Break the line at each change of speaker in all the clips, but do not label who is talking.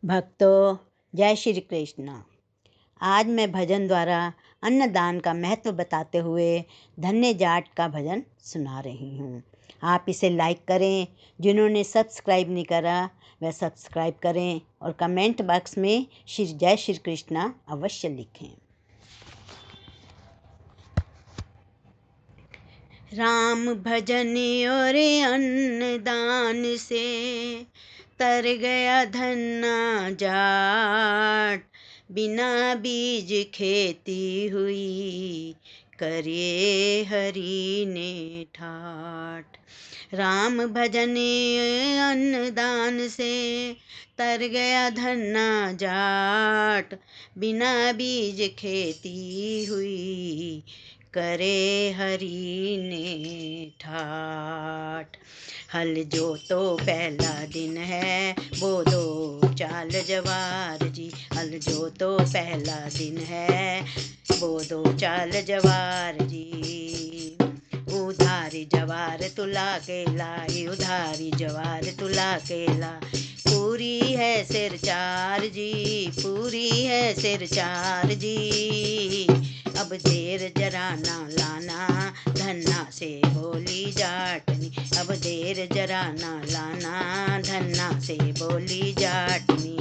भक्तों, जय श्री कृष्ण। आज मैं भजन द्वारा अन्नदान का महत्व बताते हुए धन्य जाट का भजन सुना रही हूँ। आप इसे लाइक करें। जिन्होंने सब्सक्राइब नहीं करा वह सब्सक्राइब करें और कमेंट बॉक्स में जय श्री कृष्ण अवश्य लिखें। राम भजन और अन्नदान से तर गया धन्ना जाट, बिना बीज खेती हुई करे हरि ने ठाट। राम भजन अन्नदान से तर गया धन्ना जाट, बिना बीज खेती हुई करे हरि ने ठाट। हल जो तो पहला दिन है वो दो चाल जवार जी, हल जो तो पहला दिन है वो दो चाल जवार जी। उधारी जवार तुला के लाई, उधारी जवार तुला के ला, पूरी है सिर चार जी, पूरी है सिर चार जी। अब देर जरा ना लाना धन्ना से बोली जाटनी, अब देर जरा ना लाना धन्ना से बोली जाटनी।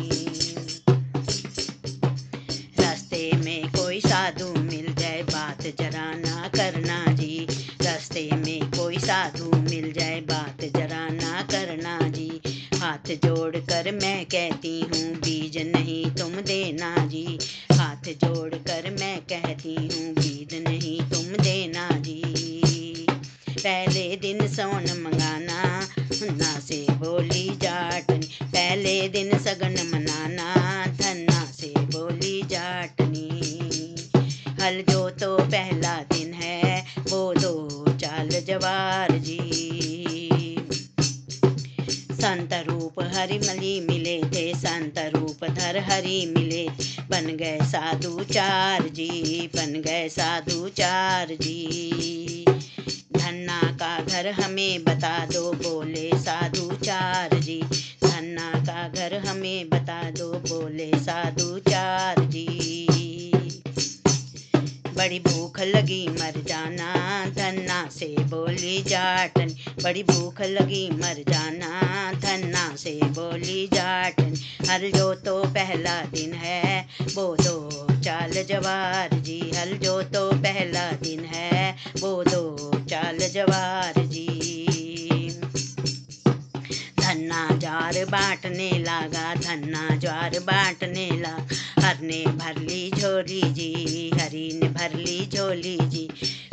रास्ते में कोई साधु मिल जाए बात जरा ना करना जी, रास्ते में कोई साधु मिल जाए बात जरा ना करना जी। हाथ जोड़ कर मैं कहती हूँ बीज नहीं तुम देना जी, हाथ जोड़ कर मैं कहती हूँ बीज नहीं तुम देना जी। पहले दिन सोन मंगाना धन्ना से बोली जाटनी, पहले दिन सगन मनाना धन्ना से बोली जाटनी। हल जो तो पहला दिन है वो दो चाल जवार जी। संत रूप हरिमली मिले थे, संत रूप धर हरि मिले, बन गए साधु चार जी, बन गए साधु चार जी। धन्ना का घर हमें बता दो बोले साधु चार जी, धन्ना का घर हमें बता दो बोले साधु चार जी। बड़ी भूख लगी मर जाना धन्ना से बोली जाटन, बड़ी भूख लगी मर जाना धन्ना से बोली जाटन। हल जो तो पहला दिन है वो दो चाल जवार जी, हल जो तो पहला दिन है वो दो चाल जवार जी। धन्ना ज्वार बांटने लगा, धन्ना ज्वार बांटने लगा, हर ने भर ली झोली जी, हरि ने भर ली झोली जी।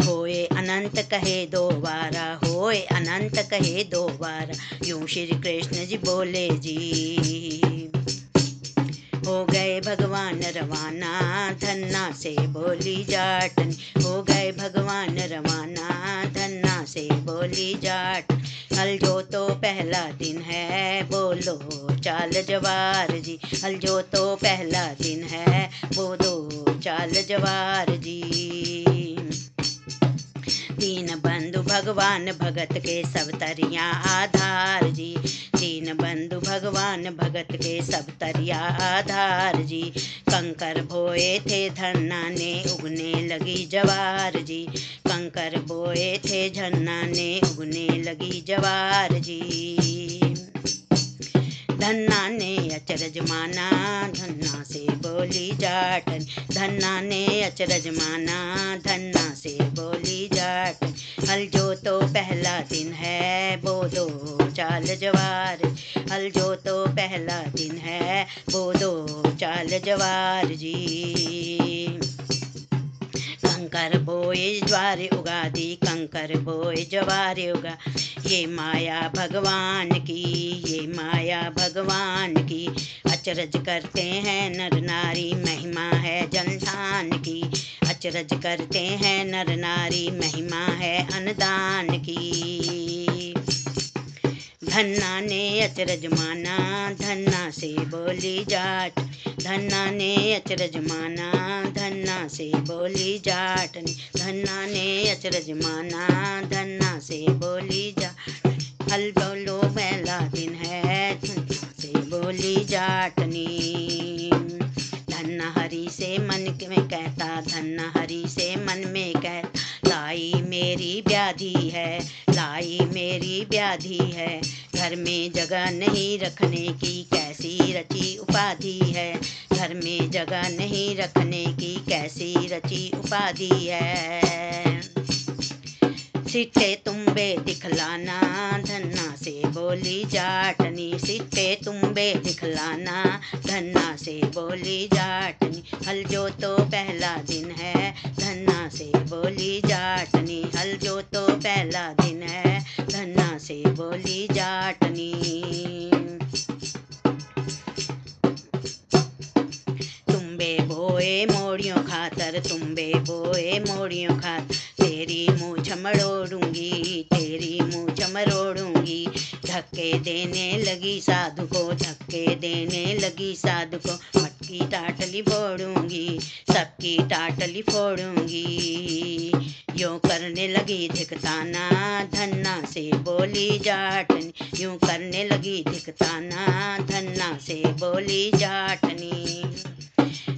होए अनंत कहे दो बारा, होए अनंत कहे दो बारा, यूं श्री कृष्ण जी बोले जी। हो गए भगवान रवाना धन्ना से बोली जाटन, हो गए भगवान रवाना धन्ना से बोली जाट। हल जो तो पहला दिन है बोलो चाल जवार जी, हल जो तो पहला दिन है वो दो चाल जवार जी। दीन बंधु भगवान भगत के सब तरिया आधार जी, दीन बंधु भगवान भगत के सब तरिया आधार जी। कंकर बोए थे धन्ना ने उगने लगी जवार जी, कंकर बोए थे धन्ना ने उगने लगी जवार जी। धन्ना ने अचरज माना धन्ना से बोली जाटन, धन्ना ने अचरज माना धन्ना से बोली जाटन। हल जो तो पहला दिन है वो दो चाल जवार, हल जो तो पहला दिन है वो दो चाल जवार जी। कंकर बोए ज्वार उगा दी, कंकर बोए ज्वार उगा, ये माया भगवान की, ये माया भगवान की। अचरज करते हैं नर नारी महिमा है जलदान की, अचरज करते हैं नर नारी महिमा है अन्नदान की। धन्ना ने अचरज माना धन्ना से बोली जाट, धन्ना ने अचरज माना धन्ना से बोली जाट, धन्ना ने अचरज माना धन्ना से बोली जाट। हल बोलो पहला दिन है धन्ना से बोली बोली जाटनी। धन्ना हरी से मन में कहता, धन्ना हरी से मन में कहता, लाई मेरी व्याधि है, लाई मेरी व्याधि है। घर में जगह नहीं रखने की कैसी रची उपाधि है, घर में जगह नहीं रखने की कैसी रची उपाधि है। सिट्टे तुम्बे दिखलाना, धन्ना से बोली जाटनी। सिट्टे तुम्बे दिखलाना, धन्ना से बोली जाटनी। हल जो तो पहला दिन है, धन्ना से बोली जाटनी। हल जो तो पहला दिन है, धन्ना से बोली जाटनी। तुम्बे बोए मोड़ियों खातर, तुम्बे बोए मोड़ियों खातर, तेरी मूछ मरोड़ूंगी, तेरी मूछ मरोड़ूंगी। धक्के देने लगी साधु को, धक्के देने लगी साधु को, मटकी टाटली फोड़ूंगी, सबकी टाटली फोड़ूंगी। यूं करने लगी धिकताना, धन्ना से बोली जाटनी। यूं करने लगी धिकताना, धन्ना से बोली जाटनी।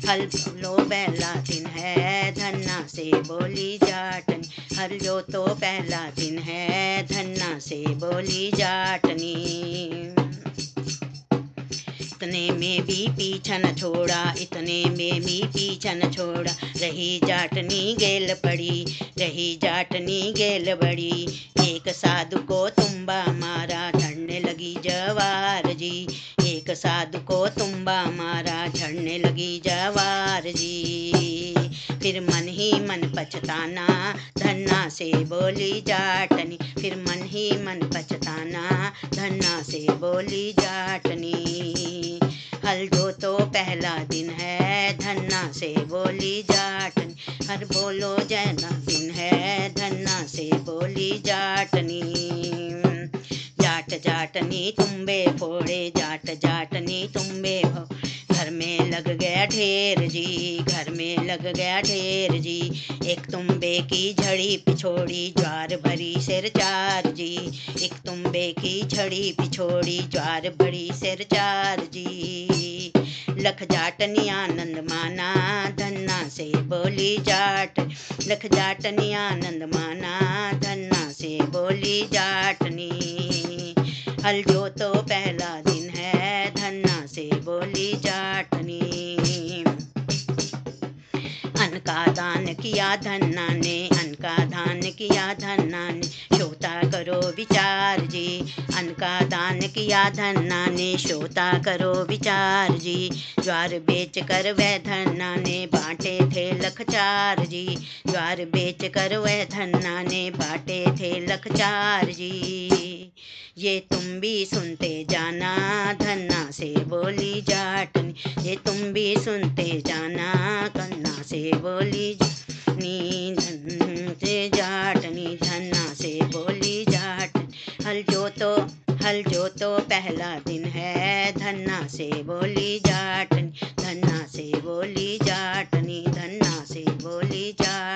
हल लो पहला दिन है, धन्ना से बोली जाटनी। हल जो तो पहला दिन है, धन्ना से बोली जाटनी। इतने में भी पीछा न छोड़ा, इतने में भी पीछा न छोड़ा। रही जाटनी गेल पड़ी, रही जाटनी गेल बड़ी। एक साधु को तुम्बा मारा, झड़ने लगी जवार जी। एक साधु को तुम्बा मारा, झड़ने लगी जवार जी। फिर मन ही मन पछताना, धन्ना से बोली जाटनी। फिर मन ही मन पछताना, धन्ना से बोली जाटनी। हल जो तो पहला दिन है, धन्ना से बोली जाटनी। हर बोलो जैना दिन है, धन्ना से बोली जाटनी। जाट जाटनी तुम्बे फोड़े, जाट जाटनी तुम्बे फोड़े। घर में लग गया ढेर जी, घर में लग गया ढेर जी। एक तुम्बे की झड़ी पिछोड़ी, ज्वार भरी सिर चार जी। एक तुम्बे की झड़ी पिछोड़ी, ज्वार भरी सिर चार जी। लख जाटनी आनंद माना, धन्ना से बोली जाट। लख जाटनी आनंद माना, धन्ना से बोली जाटनी। हल जो तो पहला दिन है, धन्ना से बोली जाटनी। अन्न का दान किया धन्ना ने, अन्न का दान किया धन्ना ने। श्रोता करो विचार जी, अन्न का दान किया धन्ना ने। श्रोता करो विचार जी। ज्वार बेच कर वह धन्ना ने बांटे थे लख चार जी। ज्वार बेच कर वह धन्ना ने बांटे थे लख चार जी। ये तुम भी सुनते जाना, धन्ना से बोली जाटनी। ये तुम भी सुनते जाना, धन्ना से बोली जाटनी। धन से जाटनी, धन्ना से बोली जाटनी। हल जो तो पहला दिन है, धन्ना से बोली जाटनी। धन्ना से बोली जाटनी, धन्ना से बोली जाटनी।